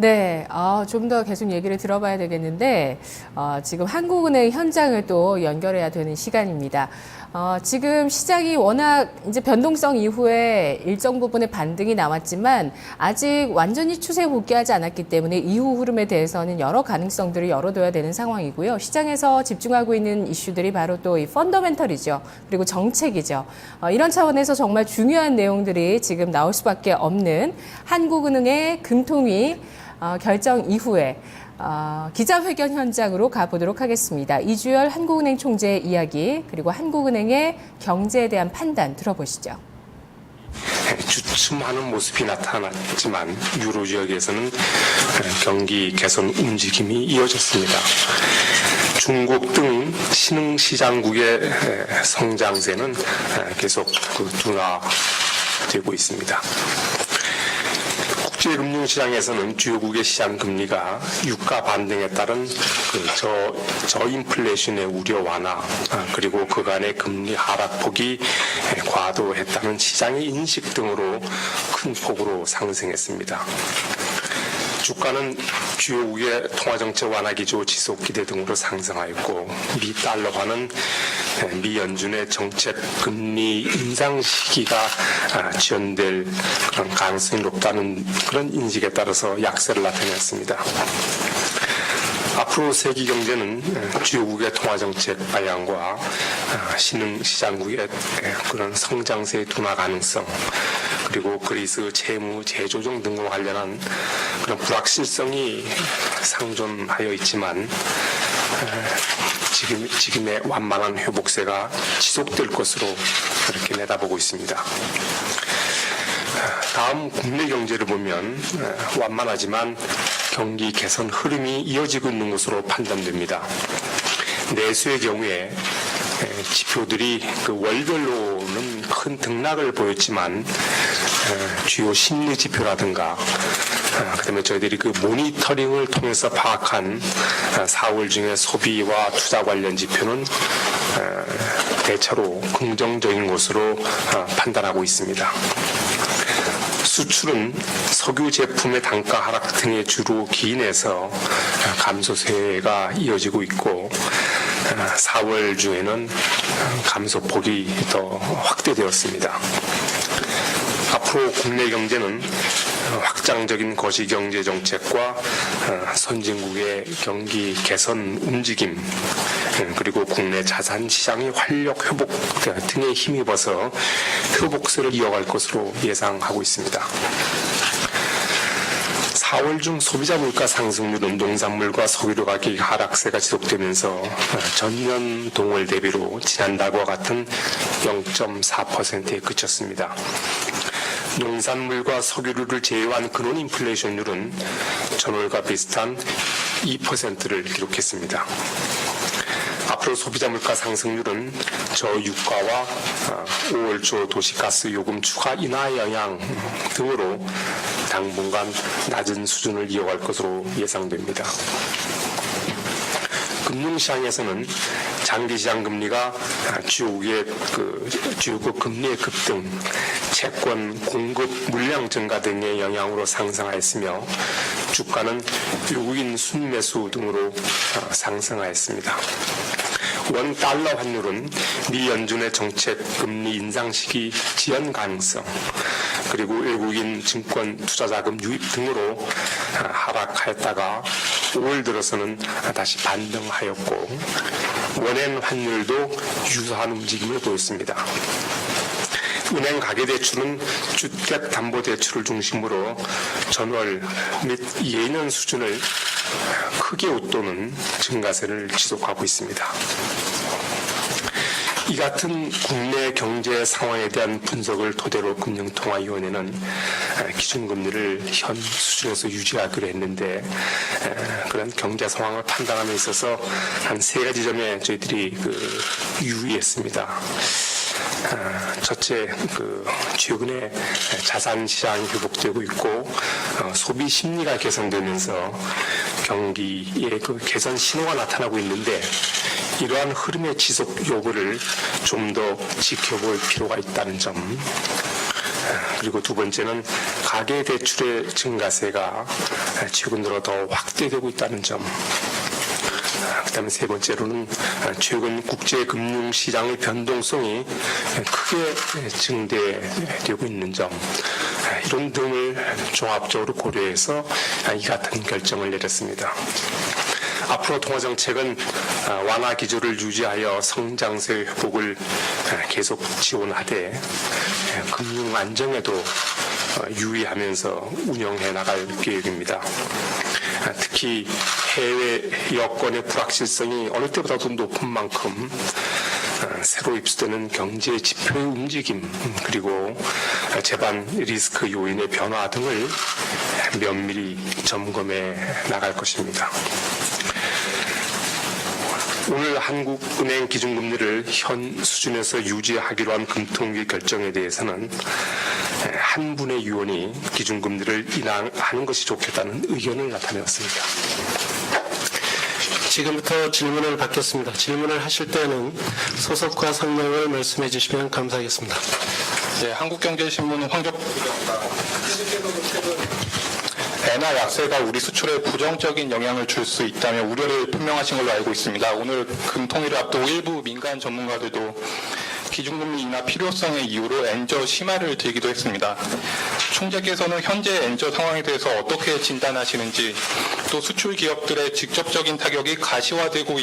네, 좀 더 계속 얘기를 들어봐야 되겠는데, 지금 한국은행 현장을 또 연결해야 되는 시간입니다. 지금 시장이 워낙 이제 변동성 이후에 일정 부분의 반등이 나왔지만, 아직 완전히 추세 복귀하지 않았기 때문에 이후 흐름에 대해서는 여러 가능성들을 열어둬야 되는 상황이고요. 시장에서 집중하고 있는 이슈들이 바로 또 이 펀더멘털이죠. 그리고 정책이죠. 이런 차원에서 정말 중요한 내용들이 지금 나올 수밖에 없는 한국은행의 금통위 결정 이후에 기자회견 현장으로 가보도록 하겠습니다. 이주열 한국은행 총재의 이야기 그리고 한국은행의 경제에 대한 판단 들어보시죠. 주춤하는 모습이 나타났지만 유로 지역에서는 경기 개선 움직임이 이어졌습니다. 중국 등 신흥시장국의 성장세는 계속 둔화되고 있습니다. 국제금융시장에서는 주요국의 시장 금리가 유가 반등에 따른 저인플레이션의 우려 완화 그리고 그간의 금리 하락폭이 과도했다는 시장의 인식 등으로 큰 폭으로 상승했습니다. 주가는 주요국의 통화정책 완화 기조 지속 기대 등으로 상승하였고 미 달러화는 미 연준의 정책 금리 인상 시기가 지연될 그런 가능성이 높다는 그런 인식에 따라서 약세를 나타냈습니다. 앞으로 세계 경제는 주요국의 통화정책 방향과 신흥시장국의 그런 성장세의 둔화 가능성 그리고 그리스 채무 재조정 등과 관련한 그런 불확실성이 상존하여 있지만 지금의 완만한 회복세가 지속될 것으로 그렇게 내다보고 있습니다. 다음 국내 경제를 보면 완만하지만 경기 개선 흐름이 이어지고 있는 것으로 판단됩니다. 내수의 경우에 지표들이 월별로는 큰 등락을 보였지만 주요 심리 지표라든가 그다음에 저희들이 모니터링을 통해서 파악한 4월 중에 소비와 투자 관련 지표는 대체로 긍정적인 것으로 판단하고 있습니다. 수출은 석유 제품의 단가 하락 등의 주로 기인해서 감소세가 이어지고 있고 4월 중에는 감소폭이 더 확대되었습니다. 앞으로 국내 경제는 확장적인 거시경제 정책과 선진국의 경기 개선 움직임 그리고 국내 자산 시장의 활력 회복 등에 힘입어서 회복세를 이어갈 것으로 예상하고 있습니다. 4월 중 소비자 물가 상승률은 농산물과 석유류 가격 하락세가 지속되면서 전년 동월 대비로 지난달과 같은 0.4%에 그쳤습니다. 농산물과 석유류를 제외한 근원 인플레이션율은 전월과 비슷한 2%를 기록했습니다. 앞으로 소비자 물가 상승률은 저유가와 5월 초 도시가스 요금 추가 인하 영향 등으로 당분간 낮은 수준을 이어갈 것으로 예상됩니다. 금융시장에서는 장기시장 금리가 주요국 금리의 급등, 채권 공급 물량 증가 등의 영향으로 상승하였으며 주가는 외국인 순매수 등으로 상승하였습니다. 원 달러 환율은 미 연준의 정책 금리 인상 시기 지연 가능성 그리고 외국인 증권 투자자금 유입 등으로 하락하였다가 5월 들어서는 다시 반등하였고 원엔 환율도 유사한 움직임을 보였습니다. 은행 가계대출은 주택담보대출을 중심으로 전월 및 예년 수준을 크게 웃도는 증가세를 지속하고 있습니다. 이 같은 국내 경제 상황에 대한 분석을 토대로 금융통화위원회는 기준금리를 현 수준에서 유지하기로 했는데 그런 경제 상황을 판단함에 있어서 한 3가지 점에 저희들이 유의했습니다. 첫째, 최근에 자산 시장이 회복되고 있고 소비 심리가 개선되면서 경기의 개선 신호가 나타나고 있는데 이러한 흐름의 지속 여부를 좀 더 지켜볼 필요가 있다는 점. 그리고 두 번째는 가계 대출의 증가세가 최근 들어 더 확대되고 있다는 점. 그다음에 세 번째로는 최근 국제금융시장의 변동성이 크게 증대되고 있는 점, 이런 등을 종합적으로 고려해서 이 같은 결정을 내렸습니다. 앞으로 통화정책은 완화 기조를 유지하여 성장세 회복을 계속 지원하되 금융 안정에도 유의하면서 운영해 나갈 계획입니다. 특히 해외 여건의 불확실성이 어느 때보다도 높은 만큼 새로 입수되는 경제 지표의 움직임, 그리고 재반 리스크 요인의 변화 등을 면밀히 점검해 나갈 것입니다. 오늘 한국은행 기준금리를 현 수준에서 유지하기로 한 금통위 결정에 대해서는 한 분의 위원이 기준금리를 인하하는 것이 좋겠다는 의견을 나타내었습니다. 지금부터 질문을 받겠습니다. 질문을 하실 때는 소속과 성명을 말씀해 주시면 감사하겠습니다. 네, 한국경제신문 황교 엔화 약세가 우리 수출에 부정적인 영향을 줄 수 있다며 우려를 표명하신 걸로 알고 있습니다. 오늘 금통위를 앞두고 일부 민간 전문가들도 기준금리 인하 필요성의 이유로 엔저 심화를 들기도 했습니다. 총재께서는 현재 엔저 상황에 대해서 어떻게 진단하시는지, 또 수출 기업들의 직접적인 타격이 가시화되고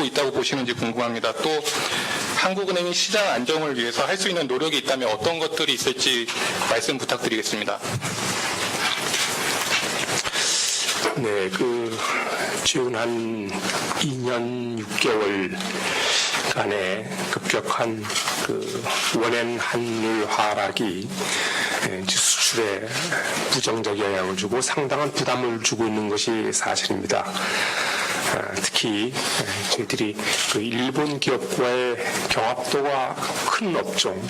있다고 보시는지 궁금합니다. 또 한국은행이 시장 안정을 위해서 할 수 있는 노력이 있다면 어떤 것들이 있을지 말씀 부탁드리겠습니다. 네, 최근 한 2년 6개월 간의 급격한 원엔 환율 하락이 수출에 부정적 영향을 주고 상당한 부담을 주고 있는 것이 사실입니다. 특히 저희들이 일본 기업과의 경합도가 큰 업종,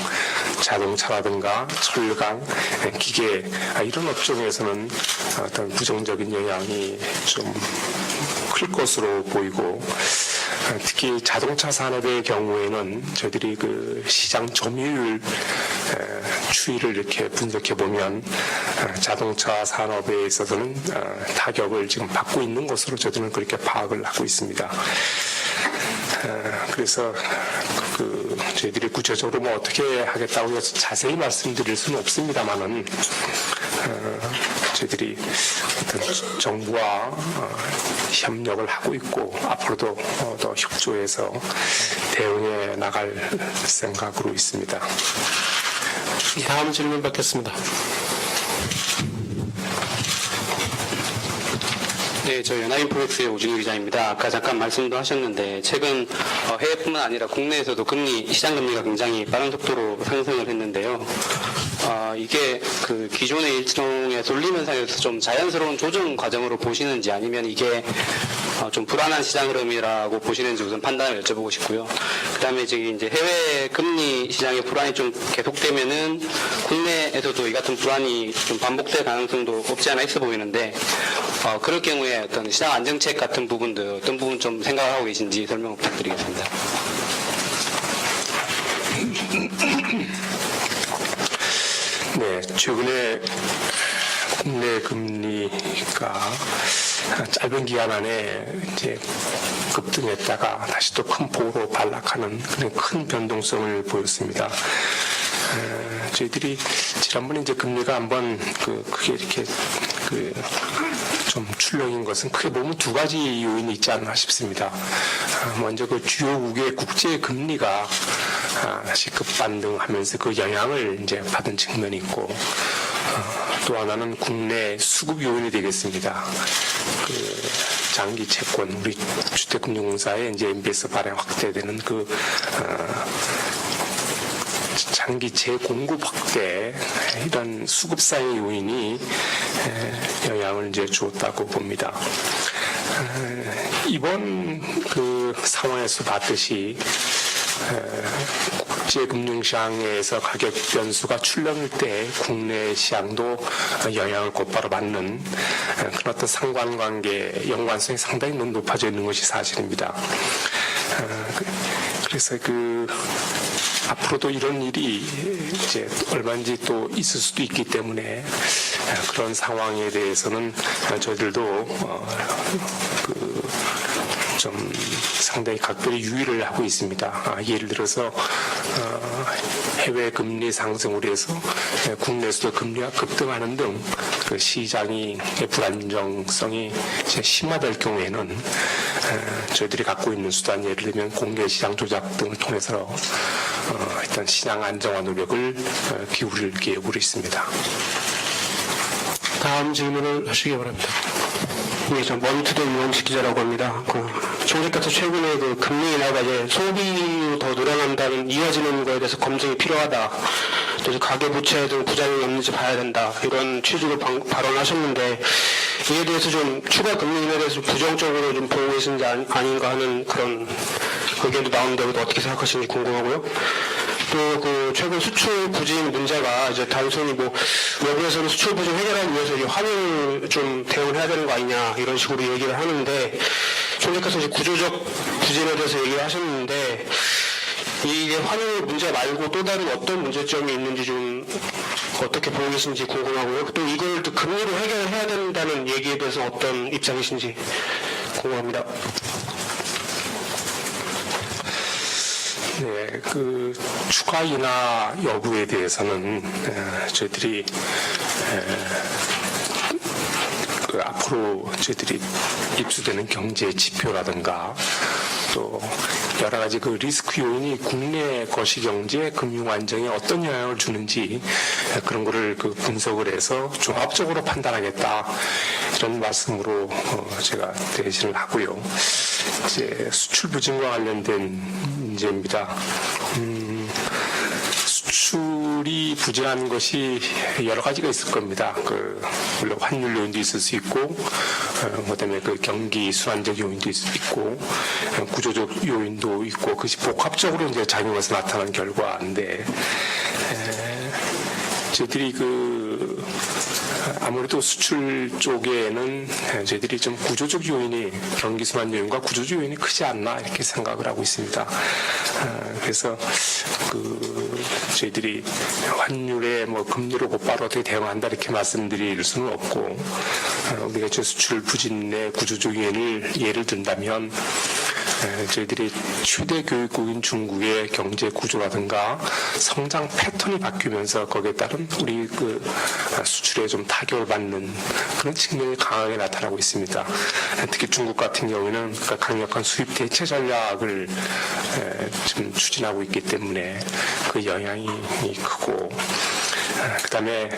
자동차라든가 철강, 기계, 이런 업종에서는 어떤 부정적인 영향이 좀 클 것으로 보이고, 특히 자동차 산업의 경우에는 저희들이 시장 점유율 추이를 이렇게 분석해 보면 자동차 산업에 있어서는 타격을 지금 받고 있는 것으로 저희들은 그렇게 파악을 하고 있습니다. 그래서 저희들이 구체적으로 어떻게 하겠다고 해서 자세히 말씀드릴 수는 없습니다만은 저희들이 어떤 정부와 협력을 하고 있고 앞으로도 더 협조해서 대응해 나갈 생각으로 있습니다. 다음 질문 받겠습니다. 네, 저 연합인포렉스의 오준희 기자입니다. 아까 잠깐 말씀도 하셨는데 최근 해외뿐만 아니라 국내에서도 시장 금리가 굉장히 빠른 속도로 상승을 했는데요. 이게 기존의 일종의 돌림 현상에서 좀 자연스러운 조정 과정으로 보시는지, 아니면 이게 좀 불안한 시장 흐름이라고 보시는지 우선 판단을 여쭤보고 싶고요. 그다음에 이제 해외 금리 시장의 불안이 좀 계속되면은 국내에서도 이 같은 불안이 좀 반복될 가능성도 없지 않아 있어 보이는데, 그럴 경우에 어떤 시장 안정책 같은 부분들 어떤 부분 좀 생각을 하고 계신지 설명 부탁드리겠습니다. 네, 최근에 국내 금리가 짧은 기간 안에 이제 급등했다가 다시 또 큰 폭으로 반락하는 그런 큰 변동성을 보였습니다. 저희들이 지난번에 이제 금리가 한번 크게 이렇게 좀 출렁인 것은 크게 보면 두 가지 요인이 있지 않나 싶습니다. 먼저 주요국의 국제 금리가 다시 급반등하면서 그 영향을 이제 받은 측면이 있고, 또 하나는 국내 수급 요인이 되겠습니다. 장기 채권, 우리 주택금융공사의 이제 MBS 발행 확대되는 장기 재공급 확대, 이런 수급상의 요인이 영향을 이제 주었다고 봅니다. 이번 상황에서 봤듯이 국제금융시장에서 가격 변수가 출렁일 때 국내 시장도 영향을 곧바로 받는 그런 어떤 상관관계, 연관성이 상당히 높아져 있는 것이 사실입니다. 그래서 앞으로도 이런 일이 이제 얼마든지 또 있을 수도 있기 때문에 그런 상황에 대해서는 저희들도 좀 상당히 각별히 유의를 하고 있습니다. 예를 들어서 해외 금리 상승으로 해서 국내에서도 금리가 급등하는 등 그 시장의 불안정성이 심화될 경우에는 저희들이 갖고 있는 수단, 예를 들면 공개 시장 조작 등을 통해서 일단 시장 안정화 노력을 기울일 계획으로 있습니다. 다음 질문을 하시기 바랍니다. 네, 저 머니투데이 유원식 기자라고 합니다. 총재께서 최근에 그 금리 인하가 이제 소비로 더 늘어난다는 이어지는 거에 대해서 검증이 필요하다. 또 가계부채 등 부작용이 없는지 봐야 된다. 이런 취지로 발언하셨는데 이에 대해서 좀 추가 금리 인하에 대해서 좀 부정적으로 좀 보고 계신지 아닌가 하는 그런 의견도 나오는데 어떻게 생각하시는지 궁금하고요. 또 그 최근 수출 부진 문제가 이제 단순히 뭐 외부에서는 수출 부진 해결하기 위해서 이제 환율 좀 대응을 해야 되는 거 아니냐 이런 식으로 얘기를 하는데 총재께서 이제 구조적 부진에 대해서 얘기를 하셨는데 이게 환율 문제 말고 또 다른 어떤 문제점이 있는지 좀 어떻게 보고 계신지 궁금하고요. 또 이걸 또 금리로 해결해야 된다는 얘기에 대해서 어떤 입장이신지 궁금합니다. 네, 그 추가 인하 여부에 대해서는 저희들이 그 앞으로 저희들이 입수되는 경제 지표라든가 또 여러 가지 그 리스크 요인이 국내 거시경제, 금융 안정에 어떤 영향을 주는지 그런 거를 그 분석을 해서 종합적으로 판단하겠다 이런 말씀으로 제가 대신을 하고요. 이제 수출 부진과 관련된 문제입니다. 수출이 부진한 것이 여러 가지가 있을 겁니다. 물론 환율 요인도 있을 수 있고, 그다음에 그 경기 순환적 요인도 있고, 구조적 요인도 있고, 그것이 복합적으로 이제 작용해서 나타난 결과인데, 저희들이 아무래도 수출 쪽에는 저희들이 좀 구조적 요인이 경기 순환 요인과 구조적 요인이 크지 않나 이렇게 생각을 하고 있습니다. 그래서 저희들이 환율에 뭐 금리로 곧바로 어떻게 대응한다 이렇게 말씀드릴 수는 없고 우리가 저 수출 부진의 구조적 요인을 예를 든다면 저희들이 최대 교육국인 중국의 경제 구조라든가 성장 패턴이 바뀌면서 거기에 따른 우리 수출에 좀 타격을 받는 그런 측면이 강하게 나타나고 있습니다. 특히 중국 같은 경우에는 강력한 수입 대체 전략을 좀 추진하고 있기 때문에 그 영향이 크고 그다음에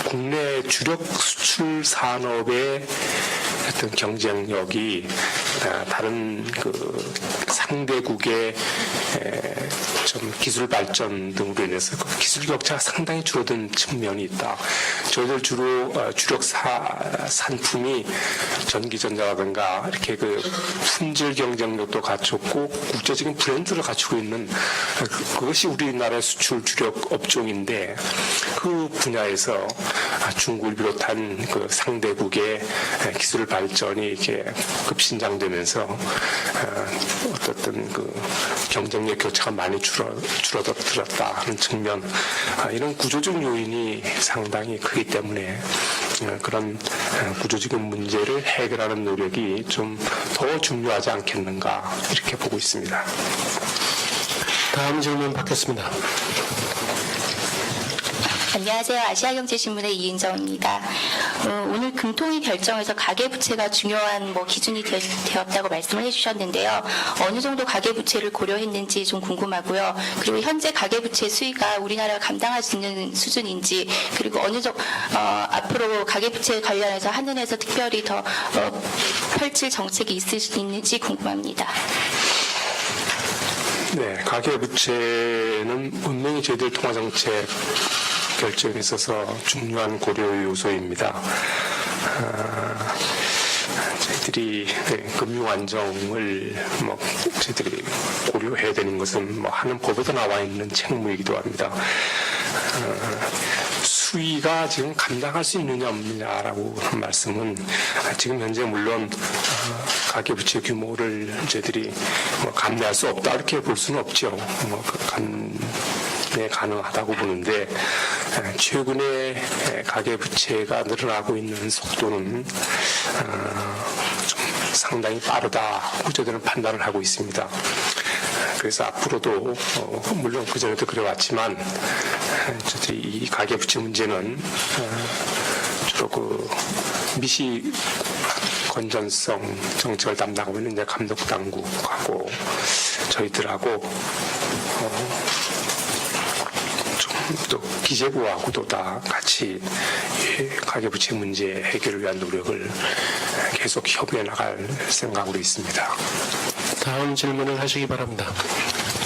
국내 주력 수출 산업의 어떤 경쟁력이 다른 상대국의 좀 기술 발전 등으로 인해서 기술 격차가 상당히 줄어든 측면이 있다. 저희들 주로 주력 산품이 전기전자라든가 이렇게 품질 경쟁력도 갖췄고 국제적인 브랜드를 갖추고 있는 그것이 우리나라의 수출 주력 업종인데 그 분야에서 중국을 비롯한 상대국의 기술 발전이 이렇게 급신장되면서 어떤 경쟁력 격차가 많이 줄어들었다 하는 측면 이런 구조적 요인이 상당히 크기 때문에 그런 구조적인 문제를 해결하는 노력이 좀 더 중요하지 않겠는가 이렇게 보고 있습니다. 다음 질문 받겠습니다. 안녕하세요. 아시아경제신문의 이은정입니다. 오늘 금통위 결정에서 가계부채가 중요한 기준이 되었다고 말씀을 해주셨는데요. 어느 정도 가계부채를 고려했는지 좀 궁금하고요. 그리고 현재 가계부채 수위가 우리나라가 감당할 수 있는 수준인지 그리고 앞으로 가계부채 관련해서 한은에서 특별히 더 펼칠 정책이 있는지 궁금합니다. 네, 가계부채는 분명히 저희들 통화정책 결정에 있어서 중요한 고려 요소입니다. 저희들이 금융 안정을 저희들이 고려해야 되는 것은 하는 법에도 나와 있는 책무이기도 합니다. 수위가 지금 감당할 수 있느냐 없느냐라고 한 말씀은 지금 현재 물론 가계부채 규모를 저희들이 감내할 수 없다 이렇게 볼 수는 없죠. 개선에 가능하다고 보는데 최근에 가계부채가 늘어나고 있는 속도는 좀 상당히 빠르다고 저들은 판단을 하고 있습니다. 그래서 앞으로도 물론 그전에도 그래왔지만 저들이 이 가계부채 문제는 주로 그 미시 건전성 정책을 담당하고 있는 이제 감독당국하고 저희들하고 좀 또 기재부하고도 다 같이 이 가계부채 문제 해결을 위한 노력을 계속 협의해 나갈 생각으로 있습니다. 다음 질문을 하시기 바랍니다.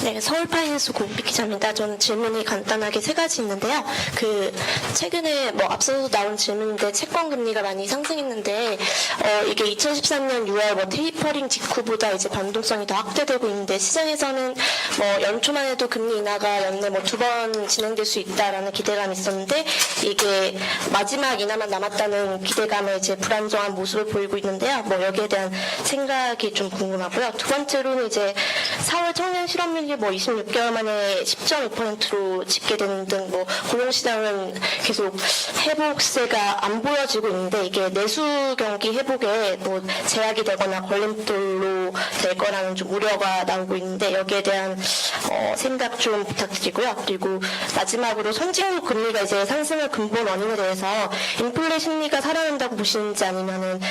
네, 서울파이낸스 고은빛 기자입니다. 저는 질문이 간단하게 세 가지 있는데요. 최근에 앞서서 나온 질문인데 채권 금리가 많이 상승했는데 이게 2013년 6월 테이퍼링 직후보다 이제 변동성이 더 확대되고 있는데 시장에서는 연초만 해도 금리 인하가 연내 2번 진행될 수 있다라는 기대감이 있었는데 이게 마지막 인하만 남았다는 기대감에 이제 불안정한 모습을 보이고 있는데요. 여기에 대한 생각이 좀 궁금하고요. 두 번째로는 이제 4월 청년 실업률이 26개월 만에 10.2%로 집계되는 등 고용시장은 계속 회복세가 안 보여지고 있는데 이게 내수 경기 회복에 제약이 되거나 걸림돌로 될 거라는 좀 우려가 나오고 있는데 여기에 대한 생각 좀 부탁드리고요. 그리고 마지막으로 선진국 금리가 이제 상승의 근본 원인에 대해서 인플레 심리가 살아난다고 보시는지 아니면은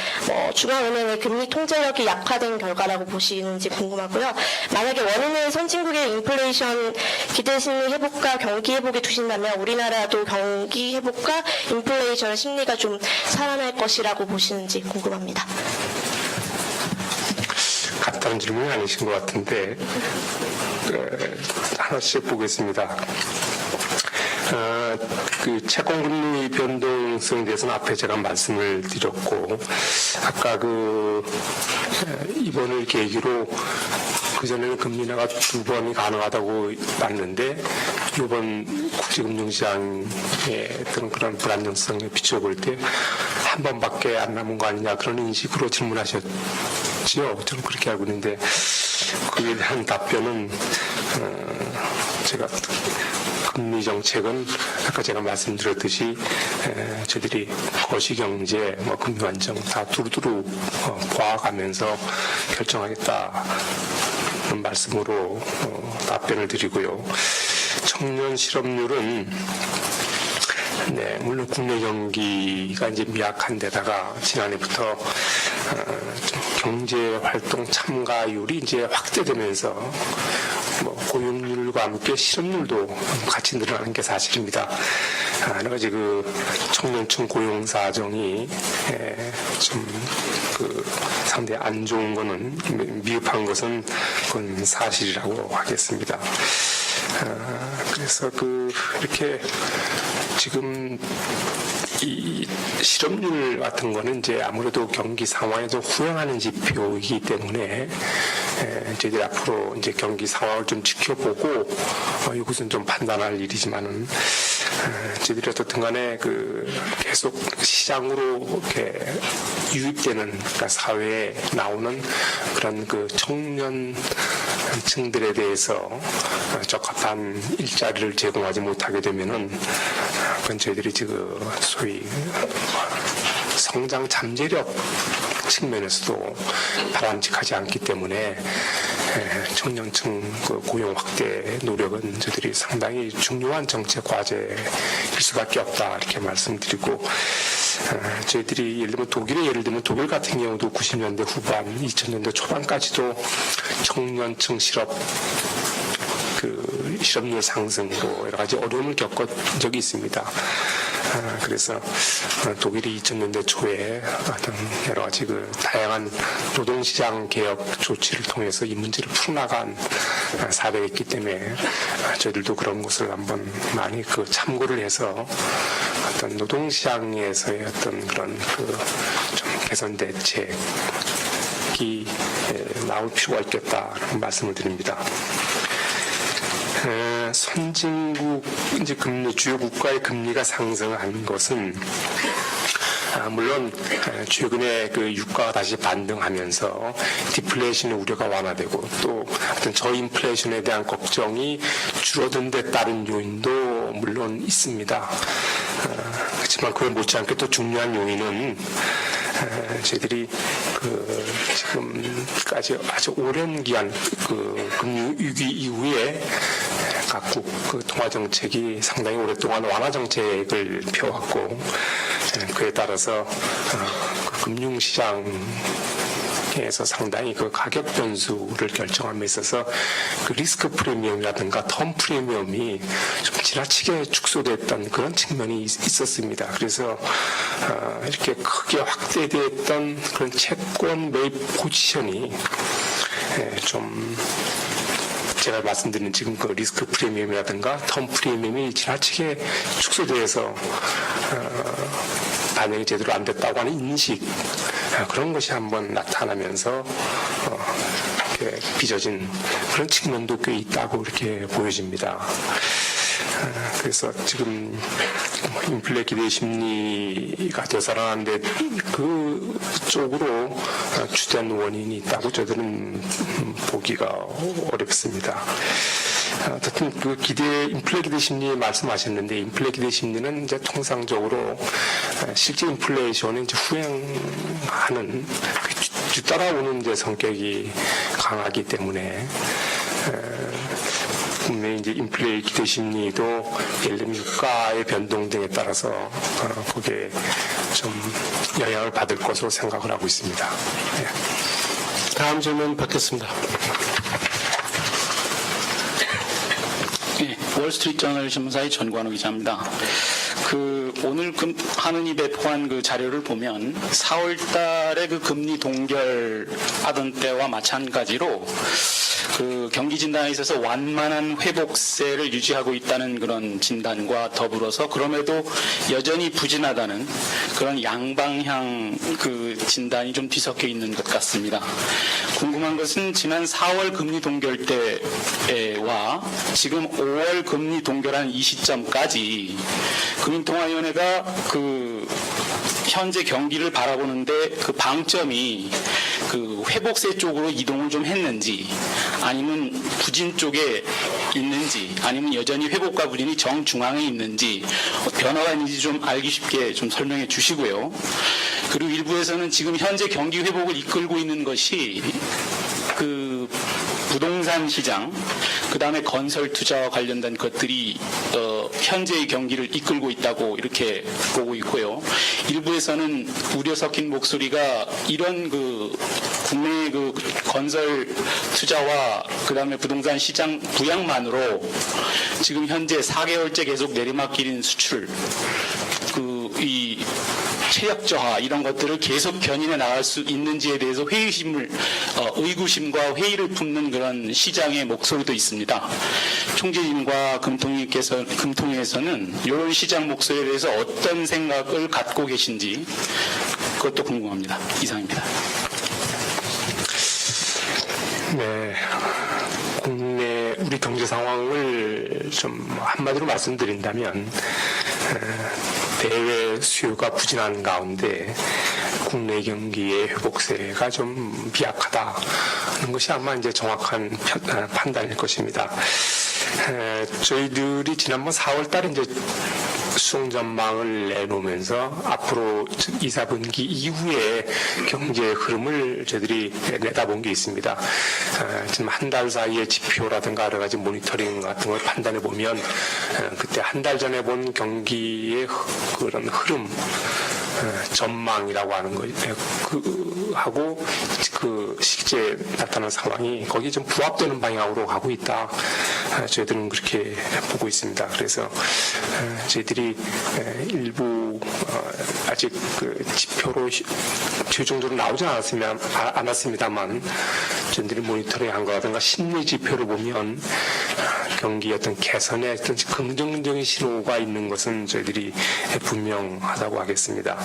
중앙은행의 금리 통제력이 약화된 결과라고 보시는지 궁금하고요. 만약에 원인을 선진국의 인플레이션 기대 심리 회복과 경기 회복에 두신다면 우리나라도 경기 회복과 인플레이션 심리가 좀 살아날 것이라고 보시는지 궁금합니다. 간단한 질문이 아니신 것 같은데 하나씩 보겠습니다. 그 채권금리 변동성에 대해서는 앞에 제가 말씀을 드렸고 아까 이번을 계기로 그전에는 금리 인하가 2번이 가능하다고 봤는데 이번 국제금융시장의 그런 불안정성에 비춰볼 때 한 번밖에 안 남은 거 아니냐 그런 인식으로 질문하셨지요. 저는 그렇게 알고 있는데 그에 대한 답변은 제가 금리 정책은 아까 제가 말씀드렸듯이 저희들이 거시경제, 금융안정 다 두루두루 보아가면서 결정하겠다 그런 말씀으로 답변을 드리고요. 청년 실업률은 물론 국내 경기가 이제 미약한 데다가 지난해부터 경제 활동 참가율이 이제 확대되면서 고용률과 함께 실업률도 같이 늘어나는 게 사실입니다. 여러 가지 청년층 고용 사정이 좀 상당히 안 좋은 거는 미흡한 것은 그건 사실이라고 하겠습니다. 그래서 이렇게 지금 이 실업률 같은 거는 이제 아무래도 경기 상황에 좀 후행하는 지표이기 때문에 저희들이 앞으로 이제 경기 상황을 좀 지켜보고 이것은 좀 판단할 일이지만은 저희들이 어떻든 간에 계속 시장으로 이렇게 유입되는 그러니까 사회에 나오는 그런 청년층들에 대해서 적합한 일자리를 제공하지 못하게 되면은 그건 저희들이 지금 소위 성장 잠재력 측면에서도 바람직하지 않기 때문에 청년층 고용 확대 노력은 저희들이 상당히 중요한 정책 과제일 수밖에 없다 이렇게 말씀드리고 저희들이 예를 들면 독일 같은 경우도 90년대 후반, 2000년대 초반까지도 청년층 실업률 상승으로 여러 가지 어려움을 겪은 적이 있습니다. 그래서 독일이 2000년대 초에 어떤 여러 가지 다양한 노동시장 개혁 조치를 통해서 이 문제를 풀어나간 사례가 있기 때문에 저희들도 그런 것을 한번 많이 참고를 해서 어떤 노동시장에서의 어떤 그런 좀 개선 대책이 나올 필요가 있겠다라는 말씀을 드립니다. 선진국 주요 국가의 금리가 상승한 것은 물론 최근에 그 유가가 다시 반등하면서 디플레이션의 우려가 완화되고 또 어떤 저인플레이션에 대한 걱정이 줄어든 데 따른 요인도 물론 있습니다. 그렇지만 그에 못지않게 또 중요한 요인은 저희들이 지금까지 아주 오랜 기간 금융 위기 이후에 각국 통화 정책이 상당히 오랫동안 완화 정책을 펴왔고 그에 따라서 금융 시장에서 상당히 그 가격 변수를 결정함에 있어서 그 리스크 프리미엄이라든가 텀 프리미엄이 좀 지나치게 축소됐던 그런 측면이 있었습니다. 그래서 이렇게 크게 확대됐던 그런 채권 매입 포지션이 좀 제가 말씀드린 지금 그 리스크 프리미엄이라든가 텀 프리미엄이 지나치게 축소돼서 반영이 제대로 안 됐다고 하는 인식 그런 것이 한번 나타나면서 이렇게 빚어진 그런 측면도 꽤 있다고 이렇게 보여집니다. 그래서 지금 인플레 기대 심리가 되살아나는데 그 쪽으로 주된 원인이 있다고 저들은 보기가 어렵습니다. 어쨌든 그 인플레 기대 심리 말씀하셨는데 인플레 기대 심리는 이제 통상적으로 실제 인플레이션은 이제 후행하는 뒤따라오는 이제 성격이 강하기 때문에 분명히 이제 인플레 기대 심리도 예를 들면 유가의 변동 등에 따라서 거기에 좀 영향을 받을 것으로 생각을 하고 있습니다. 네. 다음 질문 받겠습니다. 네, 월스트리트저널 신문사의 전관우 기자입니다. 오늘 한은이 배포한 그 자료를 보면 4월 달에 그 금리 동결하던 때와 마찬가지로 그 경기 진단에 있어서 완만한 회복세를 유지하고 있다는 그런 진단과 더불어서 그럼에도 여전히 부진하다는 그런 양방향 그 진단이 좀 뒤섞여 있는 것 같습니다. 궁금한 것은 지난 4월 금리 동결 때와 지금 5월 금리 동결한 이 시점까지 금융통화위원회가 그 현재 경기를 바라보는데 그 방점이 그 회복세 쪽으로 이동을 좀 했는지 아니면 부진 쪽에 있는지 아니면 여전히 회복과 부진이 정중앙에 있는지 변화가 있는지 좀 알기 쉽게 좀 설명해 주시고요. 그리고 일부에서는 지금 현재 경기 회복을 이끌고 있는 것이 그 부동산 시장, 그 다음에 건설 투자와 관련된 것들이 현재의 경기를 이끌고 있다고 이렇게 보고 있고요. 일부에서는 우려 섞인 목소리가 이런 그 국내 그 건설 투자와 그 다음에 부동산 시장 부양만으로 지금 현재 4개월째 계속 내리막길인 수출, 이 체력 저하 이런 것들을 계속 견인해 나갈 수 있는지에 대해서 의구심과 회의를 품는 그런 시장의 목소리도 있습니다. 총재님과 금통위에서는 이런 시장 목소리에 대해서 어떤 생각을 갖고 계신지 그것도 궁금합니다. 이상입니다. 네. 국내 우리 경제 상황을 좀 한마디로 말씀드린다면 대외 수요가 부진한 가운데 국내 경기의 회복세가 좀 비약하다는 것이 아마 이제 정확한 판단일 것입니다. 저희들이 지난번 4월 달에 이제 수송 전망을 내놓으면서 앞으로 2, 4분기 이후의 경제 흐름을 저희들이 내다본 게 있습니다. 지금 한 달 사이의 지표라든가 여러 가지 모니터링 같은 걸 판단해 보면 그때 한 달 전에 본 경기의 그런 흐름 전망이라고 하는 거 하고 그 실제 나타난 상황이 거기에 좀 부합되는 방향으로 가고 있다. 저희들은 그렇게 보고 있습니다. 그래서 저희들이 일부 아직 그 지표로 최종적으로 나오지 않았습니다만 저희들이 모니터링한 거라든가 심리 지표를 보면 경기 어떤 개선의 어떤 긍정적인 신호가 있는 것은 저희들이 분명하다고 하겠습니다.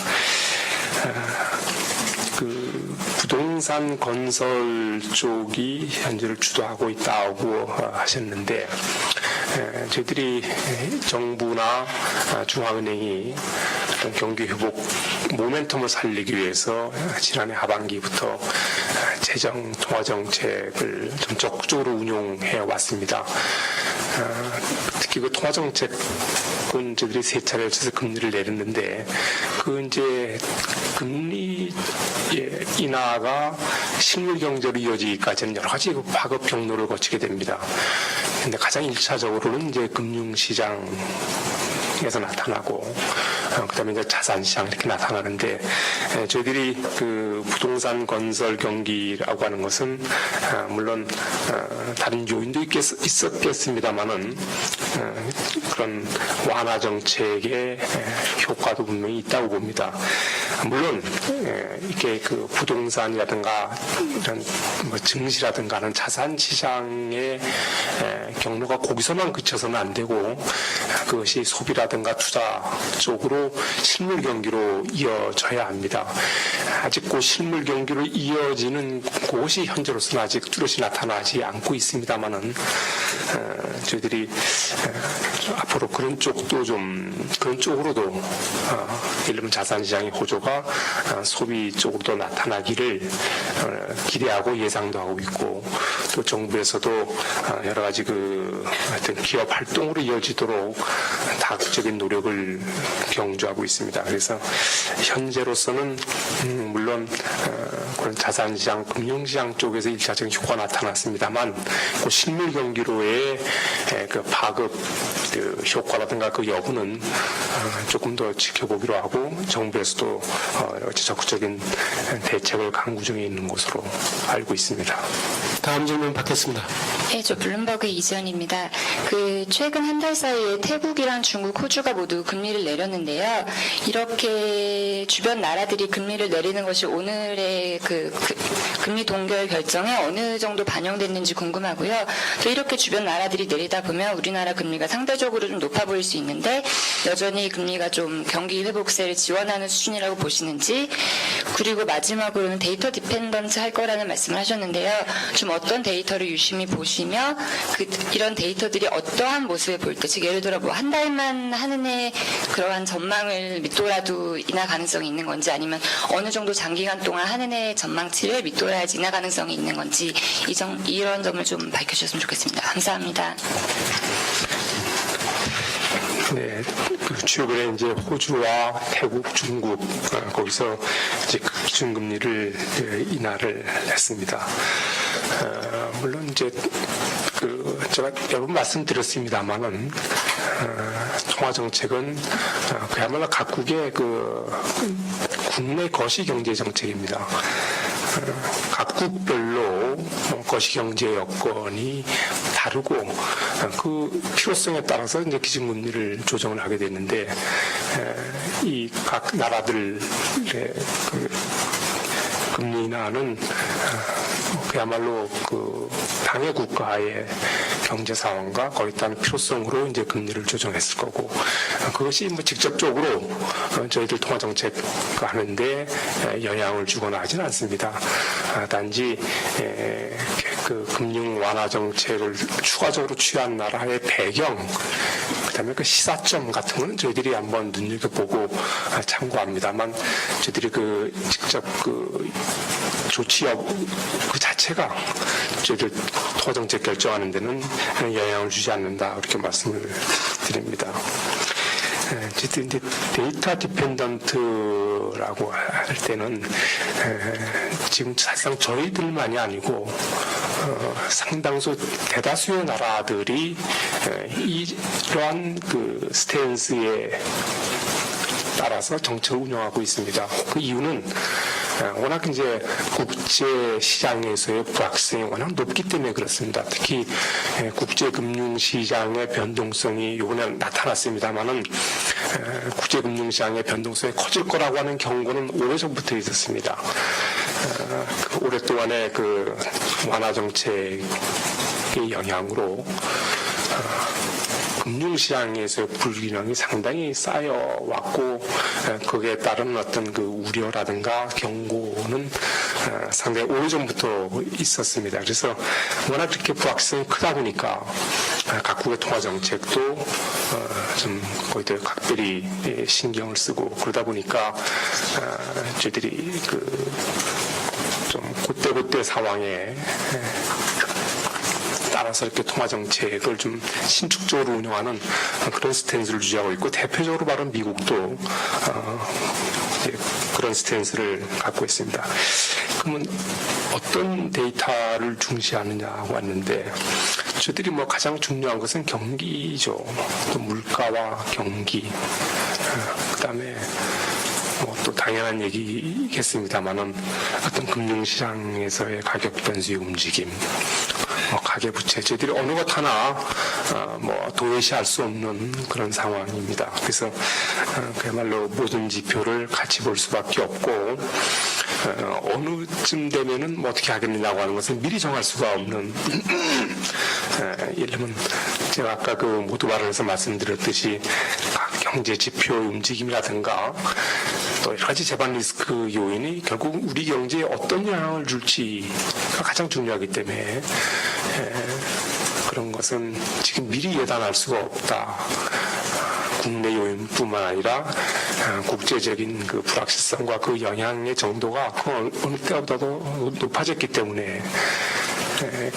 그 부동산 건설 쪽이 현재를 주도하고 있다고 하셨는데 저희들이 정부나 중앙은행이 어떤 경기 회복 모멘텀을 살리기 위해서 지난해 하반기부터 재정 통화 정책을 좀 적극적으로 운용해 왔습니다. 특히 그 통화 정책은 저희들이 세 차례 걸쳐서 금리를 내렸는데 그 이제 금리 인하가 실물 경제로 이어지기까지는 여러 가지 파급 경로를 거치게 됩니다. 근데 가장 1차적으로는 이제 금융시장에서 나타나고 그다음에 이제 자산시장 이렇게 나타나는데 저희들이 그 부동산 건설 경기라고 하는 것은 물론 다른 요인도 있었겠습니다만은 그런 완화 정책의 효과도 분명히 있다고 봅니다. 물론 이게 그 부동산이라든가 이런 뭐 증시라든가 하는 자산 시장의 경로가 거기서만 그쳐서는 안 되고 그것이 소비라든가 투자 쪽으로 실물 경기로 이어져야 합니다. 아직 그 실물 경기로 이어지는 그것이 현재로서는 아직 뚜렷이 나타나지 않고 있습니다만은 저희들이 앞으로 그런 쪽도 좀 그런 쪽으로도 예를 들면 자산시장의 호조가 소비 쪽으로도 나타나기를 기대하고 예상도 하고 있고 또 정부에서도 여러 가지 그 하여튼 기업 활동으로 이어지도록 다각적인 노력을 경주하고 있습니다. 그래서 현재로서는 물론 그런 자산시장, 금융시장 쪽에서 일차적인 효과가 나타났습니다만 그 실물 경기로의 그 파급 그 효과라든가 그 여부는 조금 더 지켜보기로 하고 정부에서도 여러 가지 적극적인 대책을 강구 중에 있는 것으로 알고 있습니다. 다음 질문 받겠습니다. 네, 저 블룸버그 이지연입니다. 그 최근 한 달 사이에 태국이랑 중국, 호주가 모두 금리를 내렸는데요. 이렇게 주변 나라들이 금리를 내리는 것이 오늘의 그 금리 동결 결정에 어느 정도 반영됐는지 궁금하고요. 또 이렇게 주변 나라들이 내리다 보면 우리나라 금리가 상대적으로 좀 높아 보일 수 있는데 여전히 금리가 좀 경기 회복세를 지원하는 수준이라고 보시는지, 그리고 마지막으로는 데이터 디펜던트 할 거라는 말씀을 하셨는데요. 좀 어떤 데이터를 유심히 보시며 이런 데이터들이 어떠한 모습을 보일 때, 즉 예를 들어 뭐 한 달만 하는 해 그러한 전망을 믿더라도 인하 가능성이 있는 건지, 아니면 어느 정도 장기간 동안 하는 해 전망치를 믿더라야지 인하 가능성이 있는 건지 이런 점을 좀 밝혀주셨으면 좋겠습니다. 감사합니다. 네, 그 최근에 이제 호주와 태국, 중국 거기서 이제 기준금리를 인하를 했습니다. 물론 이제 제가 여러 번 말씀드렸습니다만은 통화 정책은 그야말로 각국의 그 국내 거시 경제 정책입니다. 각국별로 거시경제 여건이 다르고 그 필요성에 따라서 이제 기준금리를 조정을 하게 되는데 이 각 나라들의 그 금리 인하는 그야말로 그 당해 국가의 경제 상황과 거기에 따른 필요성으로 이제 금리를 조정했을 거고 그것이 뭐 직접적으로 저희들 통화 정책 하는데 영향을 주거나 하지는 않습니다. 단지 그 금융 완화 정책을 추가적으로 취한 나라의 배경, 그다음에 그 시사점 같은 거는 저희들이 한번 눈여겨보고 참고합니다만 저희들이 그 직접 그 조치 그 자체가 저희들 통화 정책 결정하는 데는 영향을 주지 않는다 이렇게 말씀을 드립니다. 어쨌든 데이터 디펜던트라고 할 때는 지금 사실상 저희들만이 아니고 상당수 대다수의 나라들이 이러한 그 스탠스에 따라서 정책을 운영하고 있습니다. 그 이유는 워낙 이제 국제 시장에서의 불확실성이 워낙 높기 때문에 그렇습니다. 특히 국제 금융 시장의 변동성이 이번에 나타났습니다만은 국제 금융 시장의 변동성이 커질 거라고 하는 경고는 오래전부터 있었습니다. 오랫동안의 그 완화 정책의 영향으로 금융시장에서의 불균형이 상당히 쌓여왔고 거기에 따른 어떤 그 우려라든가 경고는 상당히 오래전부터 있었습니다. 그래서 워낙 이렇게 불확실성이 크다 보니까 각국의 통화정책도 좀 거기도 각별히 신경을 쓰고 그러다 보니까 저희들이 좀 그때그때 상황에 따라서 이렇게 통화정책을 좀 신축적으로 운영하는 그런 스탠스를 유지하고 있고 대표적으로 바로 미국도 그런 스탠스를 갖고 있습니다. 그러면 어떤 데이터를 중시하느냐고 왔는데 저들이 뭐 가장 중요한 것은 경기죠. 또 물가와 경기, 그다음에 뭐 또 당연한 얘기겠습니다만은 어떤 금융시장에서의 가격 변수의 움직임, 가계부채, 저희들이 어느 것 하나 뭐 도외시할 수 없는 그런 상황입니다. 그래서 그야말로 모든 지표를 같이 볼 수밖에 없고 어느쯤 되면은 뭐 어떻게 하겠느냐고 하는 것은 미리 정할 수가 없는 예를 들면 제가 아까 그 모두 발언에서 말씀드렸듯이 각 경제 지표의 움직임이라든가 또 여러 가지 재반 리스크 요인이 결국 우리 경제에 어떤 영향을 줄지가 가장 중요하기 때문에 그런 것은 지금 미리 예단할 수가 없다. 국내 요인뿐만 아니라 국제적인 그 불확실성과 그 영향의 정도가 그 어느 때보다도 높아졌기 때문에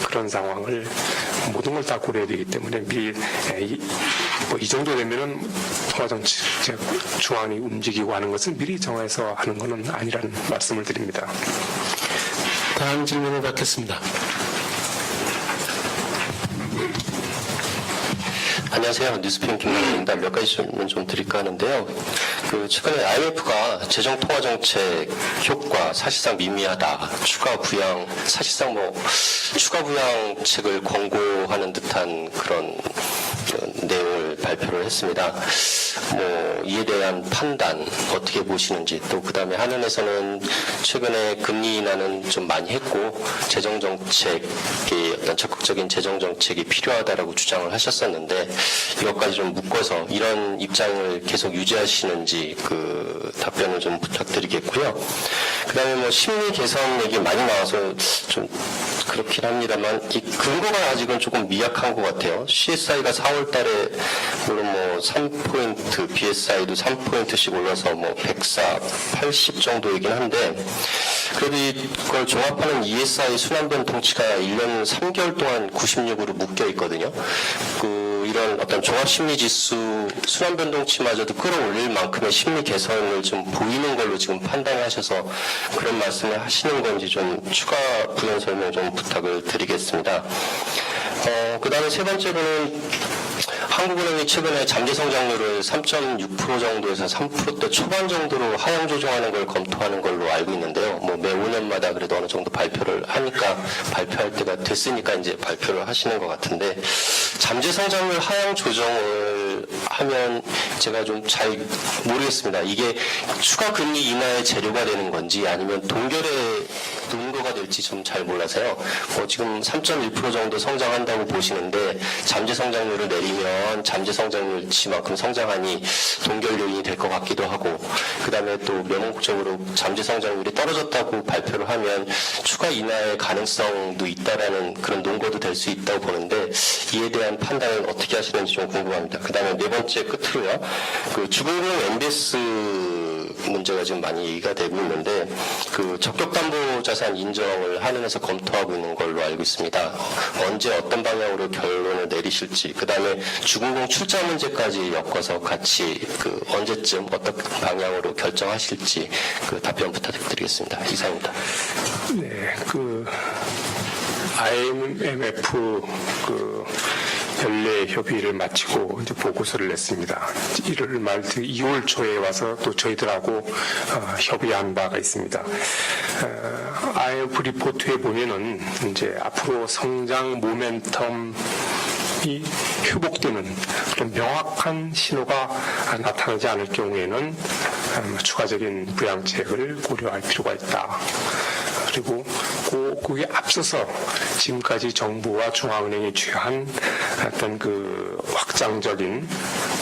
그런 상황을 모든 걸 다 고려해야 되기 때문에 미리 이 정도 되면은 통화정책 중앙이 움직이고 하는 것은 미리 정해서 하는 것은 아니라는 말씀을 드립니다. 다음 질문을 받겠습니다. 안녕하세요. 뉴스피M 김만입니다. 몇 가지 질문 좀 드릴까 하는데요. 최근에 IMF가 재정통화정책 효과 사실상 미미하다. 사실상 추가 부양책을 권고하는 듯한 그런 내용을 발표를 했습니다. 이에 대한 판단 어떻게 보시는지, 또 그다음에 한은에서는 최근에 금리 인하는 좀 많이 했고 재정정책이 어떤 적극적인 재정정책이 필요하다라고 주장을 하셨었는데 이것까지 좀 묶어서 이런 입장을 계속 유지하시는지 그 답변을 좀 부탁드리겠고요. 그다음에 심리 개선 얘기 많이 나와서 좀 그렇긴 합니다만 이 근거가 아직은 조금 미약한 것 같아요. CSI가 4월 달에 물론 3포인트, BSI도 3포인트씩 올라서 104, 80 정도이긴 한데 그래도 이걸 종합하는 ESI 순환변동치가 1년 3개월 동안 96으로 묶여 있거든요. 이런 어떤 종합심리지수 순환변동치마저도 끌어올릴 만큼의 심리 개선을 좀 보이는 걸로 지금 판단하셔서 그런 말씀을 하시는 건지 좀 추가 부연 설명 좀 부탁을 드리겠습니다. 그 다음에 세 번째로는 한국은행이 최근에 잠재 성장률을 3.6% 정도에서 3%대 초반 정도로 하향 조정하는 걸 검토하는 걸로 알고 있는데요. 매 5년마다 그래도 어느 정도 발표를 하니까 발표할 때가 됐으니까 이제 발표를 하시는 것 같은데 잠재 성장률 하향 조정을 하면 제가 좀 잘 모르겠습니다. 이게 추가 금리 인하의 재료가 되는 건지 아니면 동결의 근거가 될지 좀 잘 몰라서요. 지금 3.1% 정도 성장한다고 보시는데 잠재 성장률을 내리면 잠재 성장률치만큼 성장하니 동결 요인이 될 것 같기도 하고 그 다음에 또 명목적으로 잠재 성장률이 떨어졌다고 발표를 하면 추가 인하의 가능성도 있다라는 그런 논거도 될 수 있다고 보는데 이에 대한 판단은 어떻게 하시는지 좀 궁금합니다. 그 다음에 네 번째 끝으로요. 주금용 MBS 문제가 지금 많이 얘기가 되고 있는데 적격담보자산 인정을 한은에서 검토하고 있는 걸로 알고 있습니다. 언제 어떤 방향으로 결론을 내리실지 그 다음에 주금공 출자 문제까지 엮어서 같이 언제쯤 어떤 방향으로 결정하실지 답변 부탁드리겠습니다. 이상입니다. 네, IMF 연례 협의를 마치고 이제 보고서를 냈습니다. 1월 말 2월 초에 와서 또 저희들하고 협의한 바가 있습니다. IMF 리포트에 보면은 이제 앞으로 성장 모멘텀이 회복되는 그런 명확한 신호가 나타나지 않을 경우에는 추가적인 부양책을 고려할 필요가 있다. 그리고 그게 앞서서 지금까지 정부와 중앙은행이 취한 어떤 그 확장적인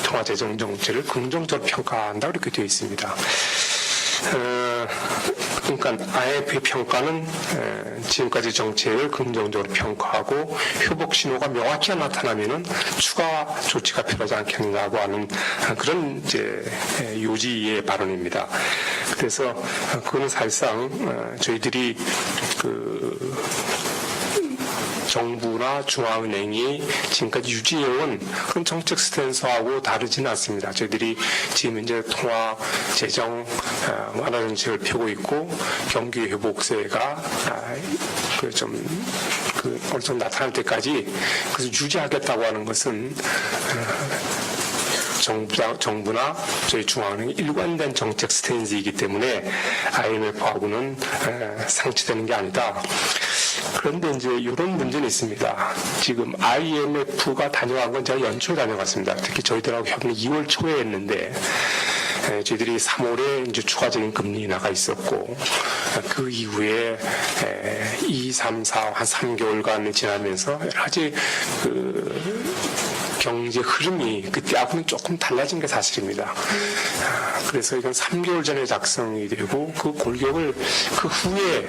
통화재정 정책을 긍정적으로 평가한다 이렇게 되어 있습니다. 그러니까 IMF의 평가는 지금까지 정책을 긍정적으로 평가하고 회복 신호가 명확히 나타나면은 추가 조치가 필요하지 않겠느냐고 하는 그런 이제 요지의 발언입니다. 그래서 그거는 사실상 저희들이 그 정부나 중앙은행이 지금까지 유지해온 그런 정책 스탠스하고 다르지는 않습니다. 저희들이 지금 이제 통화 재정 완화 정책을 펴고 있고 경기 회복세가 어느 정도 나타날 때까지 그래서 유지하겠다고 하는 것은 정부나 저희 중앙은행이 일관된 정책 스탠스이기 때문에 IMF하고는 상치되는 게 아니다. 그런데 이제 이런 문제는 있습니다. 지금 IMF가 다녀간 건 제가 연초에 다녀갔습니다. 특히 저희들하고 협의는 2월 초에 했는데 저희들이 3월에 이제 추가적인 금리 인하가 있었고 그 이후에 2, 3, 4, 한 3개월간 지나면서 여러 가지 경제 흐름이 그때하고는 조금 달라진 게 사실입니다. 그래서 이건 3개월 전에 작성이 되고 그 골격을 그 후에